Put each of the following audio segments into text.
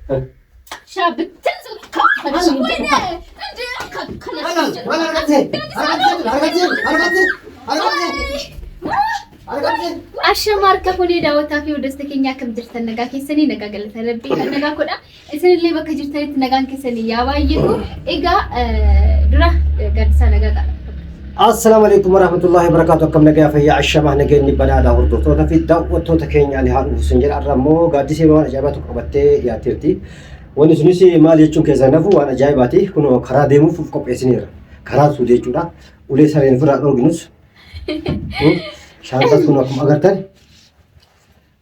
شاب تنزل وين أشمارك فوني داوتا في ودستكينيا كم جرتن نجا كيسني نجا قلت ربي نجا كودا إسن اللي بك جرتني نجا كيسني يا وايجو إيجا درا قد سنجا السلام عليكم ورحمة الله وبركاته. كم نجا في عشمة نجا نبنا على ورد تونا في الدو وتوتا كينيا اللي هان سنجر الرمو قاعد يسمع إجاباتك قبتة يا ترتي ونسنيسي ما ليشون كزنفو وأنا جايباتي كنوا خراديمو في كوب إسنير خراد سودي جورا وليس هرين فرا أورجنوس شانتات كنوا كم أغرتن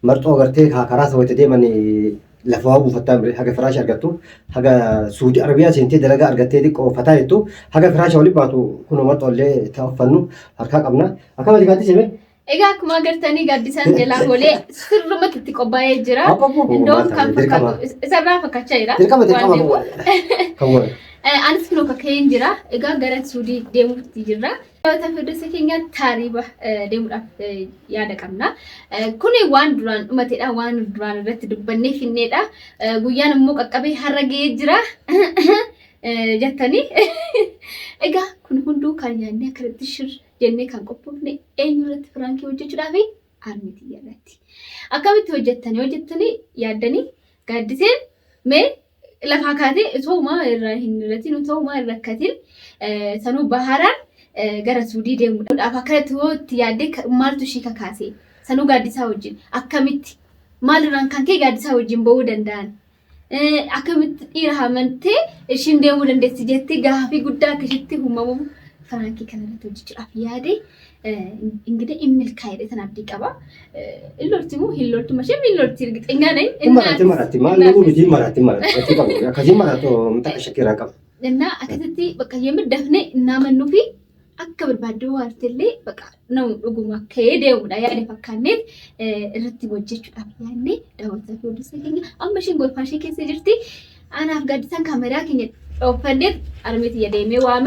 مرتو أغرتي خاراس ويتدي مني لفوا بفتام بري حاجة فراش أرجعتو حاجة سعودي عربية سنتي درجة أرجعتي ديك أو فتايتو حاجة فراش أولي باتو كنا مرتو اللي تأفنو هركا قبنا أكمل ديكاتي سمي إيجا كم أغرتني قد سان جلا هولي سر ما تتقبل جرا إندوم كم فكاتو سرنا فكاتشيرا كم أنا سكنو كاين جرا إيجا غرت سعودي ديمو تجرا تفرد سكينيا تاريبه ديمو يا دكامنا كوني وان دران ماتيدا وان دران رت دبني في النيدا غويان موك أكبي هرجي جرا جاتني إيجا كن هندو كان يعني كرتشر جنة كان قبضني أينورت فرانكي وجهي في أرميتي يالتي أكمل وجهتني يادني قدسين ما لفاكاتي توما الرهين رتين وتوما الركاتين سنو بهارا gara Suudii deemuudhaan afakkaatoo yaadde maaltu ishee kakaase sanuu gaaddisaa wajjin akkamitti maalirraan kan kee gaaddisaa wajjin ba'uu danda'an akkamitti dhiira hamantee ishiin deemuu dandeessi jettee gaafii guddaa akkasitti uumamu Farankii kanarratti hojjechuudhaaf yaade እንግዲህ ኢምልካይደ ተናብዲ ቀባ ኢሎርቲ ሙ ኢሎርቲ ማሽም ኢሎርቲ እርግጠኛ ነኝ ማራቲ ማለሙ ቢዲ ማራቲ ከዚህ ማራቶ ምታከሸከራ ቀባ እና አከተቲ በቃ የምደፍነ እና መኑፊ አከብር ባደው አርተሌ በቃ ነው ዱጉማ ከሄደው ዳ ያለ ፈካኔት እርቲ ወጀቹዳፍ ያኔ ዳውታ ወደሰገኛ አምበሽን ጎልፋሽ ከሰ ጅርቲ አናፍ ጋድሳን ካሜራ ከኘ ኦፈንዴት አርሜት የደሜ ዋሜ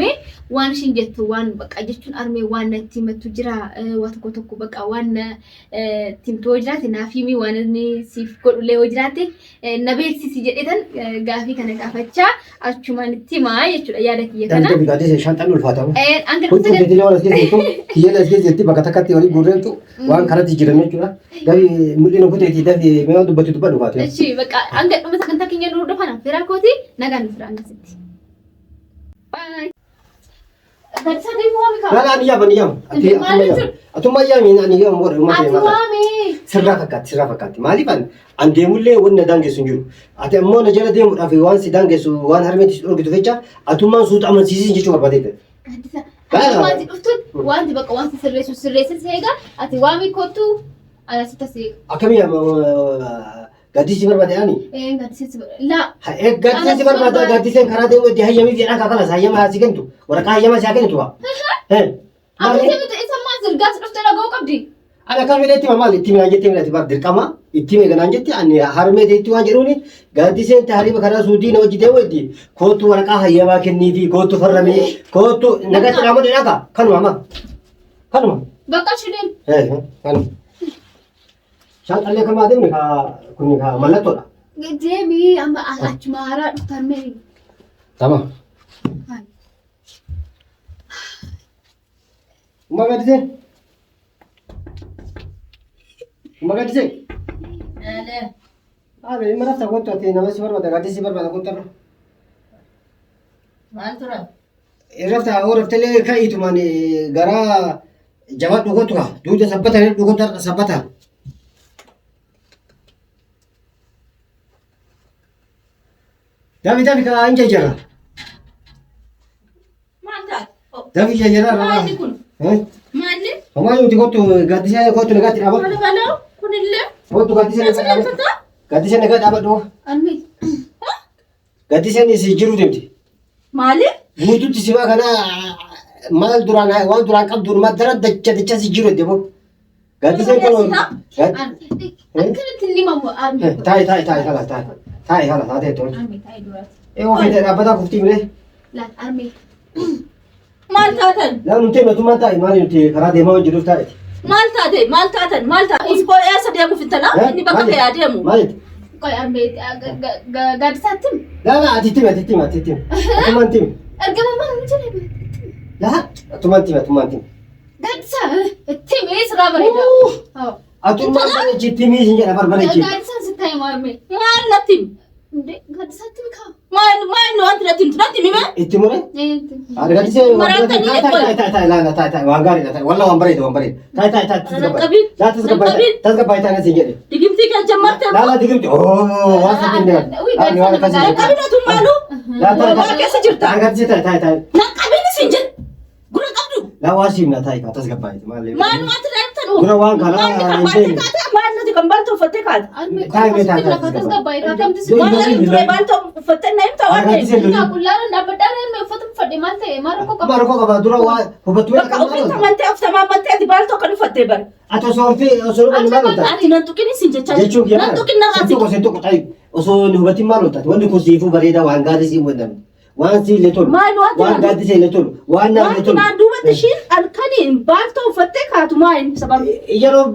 ዋን ሽንጀቱ ዋን በቃ ጀቹን አርሜ ዋን ቲመቱ ጅራ ዋትኮተኩ በቃ ዋን ቲምቶ ጅራት ናፊሚ ዋንኒ ሲፍ ጎዱሌ ወጅራቴ ነቤት ሲጀደተን ጋፊ ከነቃፈቻ አቹማን ቲማ የቹ ያደክ የከና አንተ ቢጋዴ ሻንጣን ወልፋታው አንገ ሁሉ ዲዲሎ ወለስቲ kiyelas gezeti bakataka teori gurrentu wan karati jiranichura gari mulino kuteti dafi mewa dubbatu dubba dubatu እሺ በቃ አንገ ዱመታ ከንታከኛ ነው ደፋና ፍራኮቲ ነጋን ፍራንግ ስቲ ባይ በተሰደይ ሞሚ ካ لا نيا بنيا اتوما يا مين اني يوم ور ما سرا فكات مالي بان عندي مولي ون دانجس نجو اتي مو نجر ديم دافي وان سي دانجس وان هرمتي اورغتو فيچا اتوما سوت امن سيسي نجو برباديت وانت قلتوا وانت بقى وانت سريس سيغا اتي وامي كوتو على ستة أكمل يا قديسي بربادي أني قديسي لا قديسي بربادي قديسي كرادي ودي هاي يمي فينا كذا هاي يما هاسيكنتو وركا هاي يما ساكنتو أبغى تبي تسمع زرقاس رفت أنا جو كبدي أنا كان بدي تيما مالي تيما نجتي من أتبار دركما تيما كنا نجتي أني هرمي تيتو هاجروني قديسي تهريب كرا سودي نوجي ودي كوتو وركا هاي يما كني في كوتو فرمي كوتو نجت نامو ديناكا كانوا ماما بقى شدين كانوا شال عليك ما أدري كوني ملتو لا جيمي أما أجمعنا ترمي تمام ما قاعد زين لا هذا ما نفتح كنت أتينا بس برا قاعد يسيبر بعد كنت ما ترى رفت أورفت لي كايتو ماني غرا جواد دوغوتها دوجا سبتها دوغوتها سبتها دافي كا انجا جرا ما انت دافي جرا ما يكون ما اللي وما يوتي كوتو غاديسا كوتو نغاتي ابا انا بالو كون اللي كوتو غاديسا نغاتي ابا دو امي غاديسا ني سيجرو دمتي مالي موتو تسيما كانا مال دوران هاي وان دوران قد دور ما درا دچ سيجرو ديبو غاديسا كونو كنت اللي ما تاي خلاص تاي خلاص هذا تو امي تاي دورات ايه هو كده ابدا كفتي مله لا ارمي مالتاتن لا نتي ما تما تاي ما نتي خرا ديما وجدو تاي مالتاتن اسكو ايه سديمو فيتنا اني بقى يا ديمو مالت Kau ambil gadisatim. Lah atitim. Atumantim. Erga mama macam ni. Lah atumantim. Gadisa, tim es rubber itu. Oh. Atumantim jitimi sinja dapat balik. Gadisa setai marme. Mana tim? Gadisatim kau. Mana antara tim mima? Itu mana? Ada gadis tai wangari tai. Wallah wambari. Tai. Tas kebaik tanah sinja. Digimti kan jamarta. Lah digimti. Oh, wasatin dia. Kabin atun malu. Lah Kesa jirta. gadis tai. Nak kabin sinja. Guna kabdu. Lah wasim na tai ka tas kebaik. Mana antara antara. Guna wang kala. Mana di kambal tu fatekat. Mana di kambal tu fatek naim tawarne. Kita pulang dapat darah me foto fade mante. Maroko ka dura wa hubatu Ka ofin tamante of tamamante di bal to kan fateban. Atau sorti kan malu ta. Ati nantukin sinja cari. Jechuun yaa. Nantukin narasi. Sentuh ko tai. Osoo hubati malu ta. Wanni ko sifu bareda waan gadi si mudan. Waan si letul. Waan gadi si letul. Waan na letul. Waan duba tishin alkani bal to fatekat main sabab. Yeroo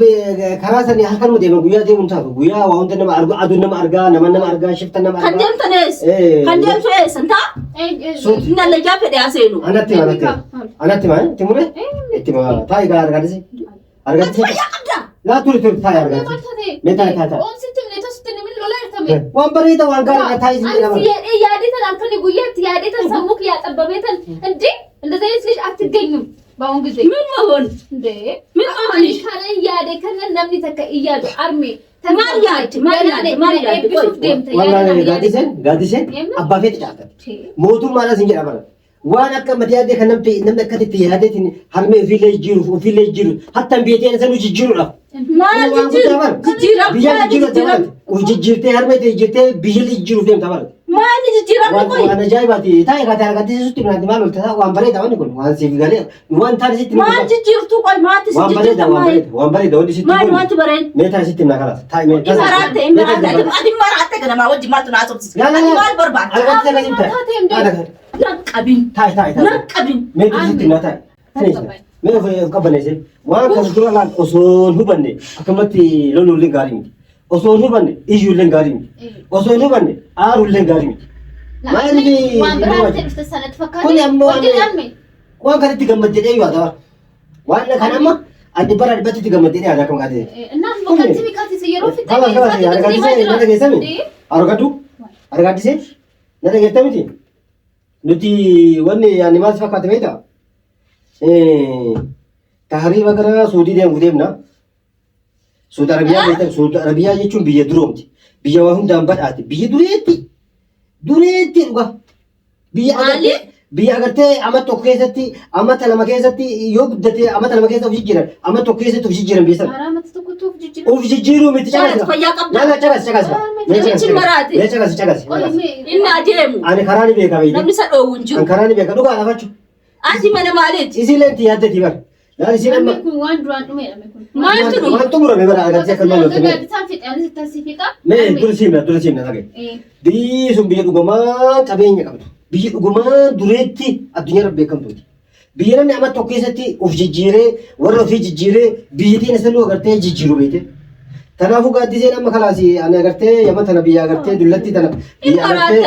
karaa sanii halkan mu deeman guyyaa deemuun taatu guyyaa waa hunda nama argaa aduun nama argaa nama argaa shifta nama argaa. Kan deemtanes. Kan deemtu santa. Nalla jaafedhe aseenu. Anatti maa timure itti maa taa'ii gaa argaadisi. Fayyaa qabda. Laa turi taa'ii argaadisi. Mee taa'ii. Waan bareeda waan gaarii taa'ii si jedhama. Yaaditan halkanii guyyaatti yaaditan sammuu kiyyaa xabbabeetan እንዴ እንደዚህ አይነት ልጅ አትገኙም በአሁን ጊዜ ምን መሆን እንዴ ምን አማንሽ ካለ ያደ ከነ ነምኒ ተከ እያሉ አርሜ wallahi gaadisen abbaa feeti caaqate mootummaa as hin jedhamara waan akka mati yaade kan namni akkasitti yaadeetiin harmee ofiillee jiru hattan beeteen sanuu jijjiiruudhaaf. Maal jijjiirama? Biyya jijjiirtee harmee jijjiirtee biyya jijjiiruuf deemta bara. Maal jijjiirama qoy? Waan ajaa'ibaati. Taa'ee kaatee argattisuutti binaatti maal olta waan bareeda wanni kun waan siif galee waan taa'ee sitti. Maal jijjiirtu qoy maati si jijjiirta maal? Waan bareeda wanni sitti. Maal wanti bareeda? Mee taa'ee sitti na kalaas. Taa'ee mee taa'ee. Ati maraate kana maa wajji maaltu naa sobsis. Ati maal barbaada? Argattisa gadi taa'e. Naqabin. Taa'ee. Naqabin. Mee sitti na taa'e. Mee of qabbaneese waan kan dura laan osoo hubanne akkamatti loluullee gaarii miti. Osoo hubanne iyyuullee gaarii miti. Osoo hubanne aaruullee gaarii miti. Kuni ammoo waan kanatti gammadee yaada. Waan kana amma addi bara dhibbatti gammadee yaada akkam kaatee. Argaddisee na dhageetta miti. Nuti wanni yaani maal fakkaate beektaa? Tahriiba gara Suudii deemna. Suudi Arabiyaa beektan Suudi Arabiyaa jechuun biyya duroomti. Biyya waa hundaan badhaate. Biyya dureetti dhuga. Biyya agartee amma tokko keessatti amma lama keessatti yoo guddatee amma lama keessa of jijjiiran amma tokko keessatti of jijjiiran beesan. Of jijjiiruu miti caqasa. Nyaata caqasa. Caqasa. Inni adeemu. Ani karaa ni beeka beekti. Namni isa dhoowwu hin jiru. Ani karaa ni beeka dhugaa lafachuu. Ati mana maaliiti? Isileen yaaddeeti bara. Laal isiin amma. Waan duraan dhumeedha kun. Maaltu dhume? Waan xumurame bara agartee akka maal hojjete. Gadisaan fixee taasifiidha. Mee dura siimna dhagee. Biyyi sun biyya dhugumaa qabeenya qabdu. Biyyi dhugumaa dureetti addunyaa beekamtuuti. Biyya namni amma tokko keessatti of jijjiiree warra ofii jijjiiree biyyattiin isa luu agartee jijjiiru beekte. Kanaafuu gaaddiseen amma kalaasi ani agartee yama tana biyya agartee dullatti tana biyya agartee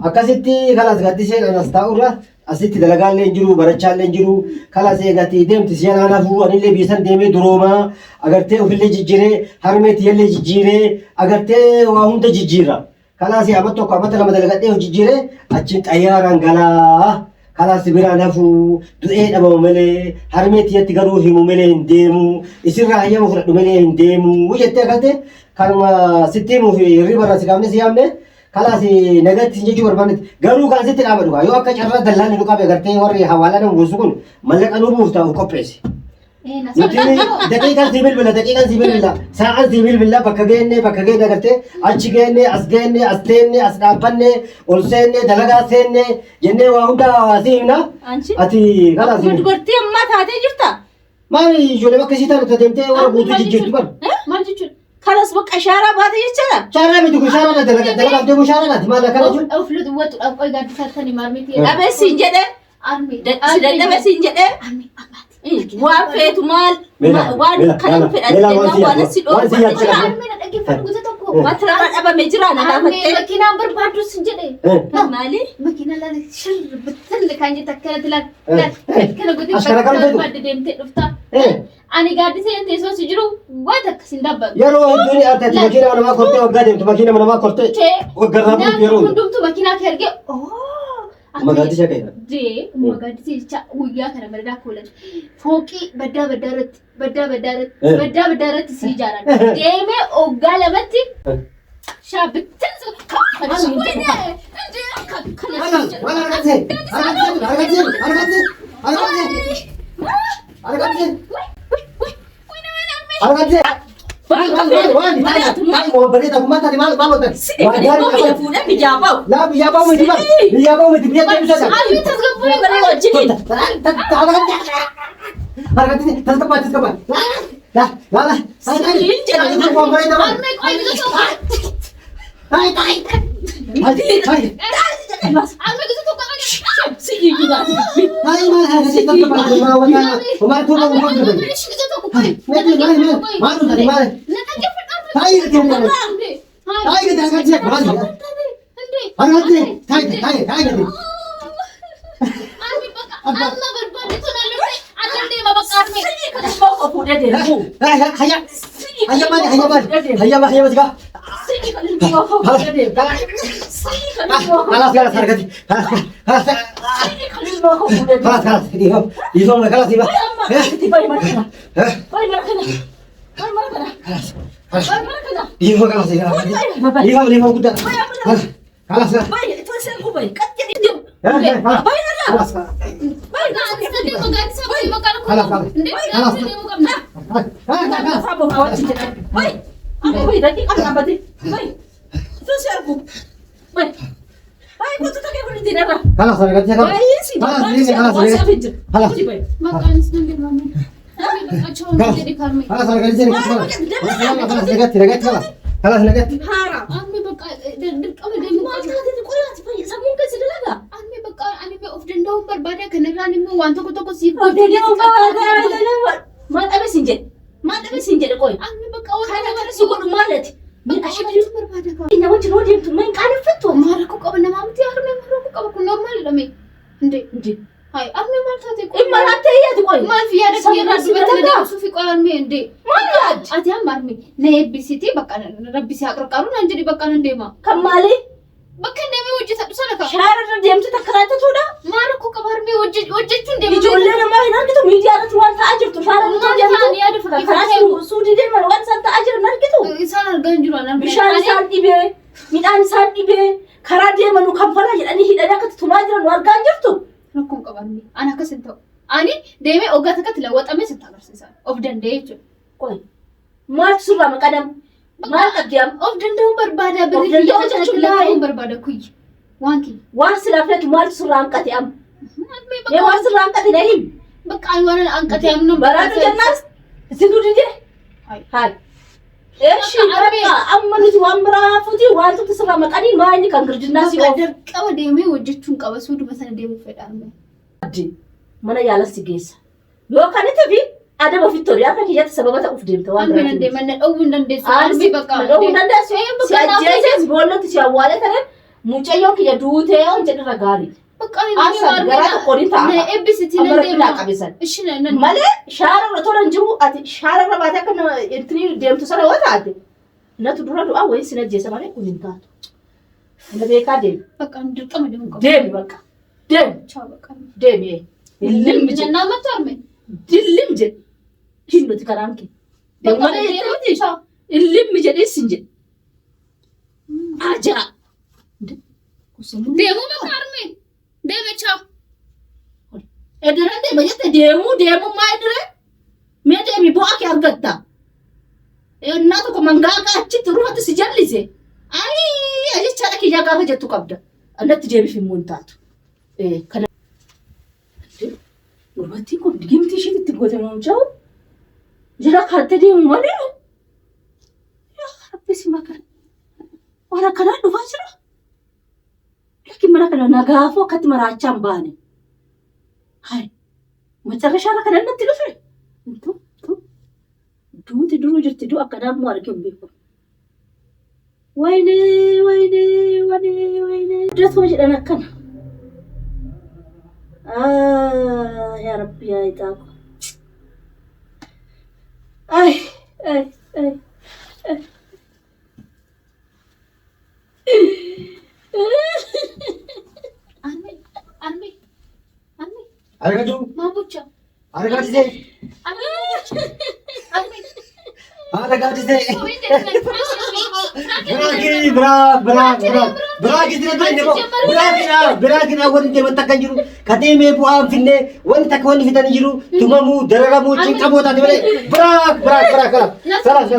akkasitti kalaas gaaddiseen anas taa'urra asitti dalagaallee hin jiru barachaallee hin jiru kalaas eegatti deemti siya naanafuu anillee biyyasan deemee duroomaa agartee ofillee jijjiiree harmeetti yallee jijjiiree agartee waa hunda jijjiirra. Kalaas amma tokko amma lama dalagadhee jijjiiree achiin xayyaaraan galaa kalaas biraan hafuu du'ee dhabamu malee harmeetti garuu himu malee hin deemu isirraa hayyama fudhadhu malee hin deemu jettee akkasitee kanuma sitti himuuf hirriba irraa si qabne si yaamne kalaas nagatti hin jechuu barbaannetti garuu kan sitti dhaabadhu yoo akka carraa dallaan hin qabe agartee warri hawaalaa nama gosu kun mallaqa nuuf ta'u qopheesse. daqiiqaan si bilbila sa'aan si bilbila bakka geenne agartee achi geenne as teenne as dhaabbanne ol seenne dalagaa seenne jennee waa hunda si himna ati kalaas dubartii ammaa taatee jirta maal ijoollee bakka isii taatu deemtee warra guutuu jijjiirtu bar maal jechuudha kalas bakka shaaraa baate jechuudha shaaraa miti kun shaaraa dalagaa deemu shaaraa naati maal akkana jechuudha of lutu watu qoy gaaddisaatanii maarmiti dhabeessiin jedhe Sidadhabe siin jedhee waan feetu maal waan kana fedhatee waan si dhoofate jira. Wanta nama dhabame jira na gaafattee. Makiinaan barbaaddu sin jedhee. Maali? Makiinaa laala shirr bittinni kan jette akkana tilaan kana godhee Ashkara kam ta'e? barbaadde deemtee dhuftaa. Ani gaaddisee teessoo si jiru waan akkasiin dhabbatu. Yeroo hedduun ati makiina namaa kortee waggaa deemtu makiina namaa kortee waggaa irraa yeroo hundumtu makiinaa kee argee magaaddisa keessa. Magaaddisa jecha guyyaa kana bareedaa koolan fooqii baddaa irratti si ijaaran deemee oggaa lamatti shaabittin ani deemee oggaa takkatti lawwaxamee sitti agarsiisa. Of danda'ee jechuudha. Maal surraa maqadam? Maal qabdiyaam? Of danda'uu barbaada. Birrii lafuu barbaada kuyyi. Waan kiyya. Waan silaaf leetu maal surraa hanqate am? Mee waan surraa hanqate na him? Bakka ani waan hanqate amnu baraatu jennaas situ dide? Haal. Eeshi bakka amma nuti waan biraa fuuti waan tokko sirraa maqanii maali kan girdinnaa si oofu? Qaba deemee hojjechuun qaba suuduma sana deemuuf fedhaan. Mana yaalas si geessa. Yoo kanatti fi adaba ofitti akka kiyyatti sababa ta'uuf deemta waan biraa. Ani deemanna dhowwuu hin dandeessu. Ani bakka dhowwuu dandeessu. Si ajjeeses boollatti si awwaale tanan mucayyoon kiyya duutee on jedhirra gaarii. Bakka ani asal garaa tokko ni ta'a. Na eebbisitii nan deema. Qabisan. Malee shaara irra tolan jiru ati shaara irra baatee akka intini deemtu sana yoo taate natu dura du'a wayii sin ajjeesa malee kun hin taatu. Ana beekaa deemi. Bakka ani dirqama deemu qaba. Deemi bakka. Deemi. Ciao bakka. Deemi. Dillim jennaa mata arme. Dillim jedhe. Hinnuti karaan kee. Deemmalee jedhamti. Illimmi jedhee sin jedhe. Ajaa. Deemuu bakka arme. Deeme ciao. Edere deema jette deemuu maa edere? Mee deemi bu'aa kee argatta. Innaa tokko mangaagaa achitti ruhatti si jallise. Ayii ajechaadha kiyyaa gaafa jettu qabda. Annatti deebiif immoo hin taatu. Kana Urbatiin kun digimtii isheetti itti godhamu jiru. Jira kaatee deemu malee. Rabbisi makara. Waan akkanaa dhufaa jira. Lakin mana kana nagaafuu akkatti maraachaa hin baane. Hai, macarrashaa irra kana natti dhufe. Duuti duruu jirti du'a akkanaa immoo argin beeku. Wayne. Dratoo jedhan akkana. Yaa Rabbi yaa Itaako. Ay. Arme. Argatu. Mabucha. Argatise. Arme. Argatise. Wait a minute. Biraakina wanti deemata kan jiru kadeemee bu'aan finne wanti takka wanti fitan jiru tumamu dararamu cinqamoo taate malee biraak salas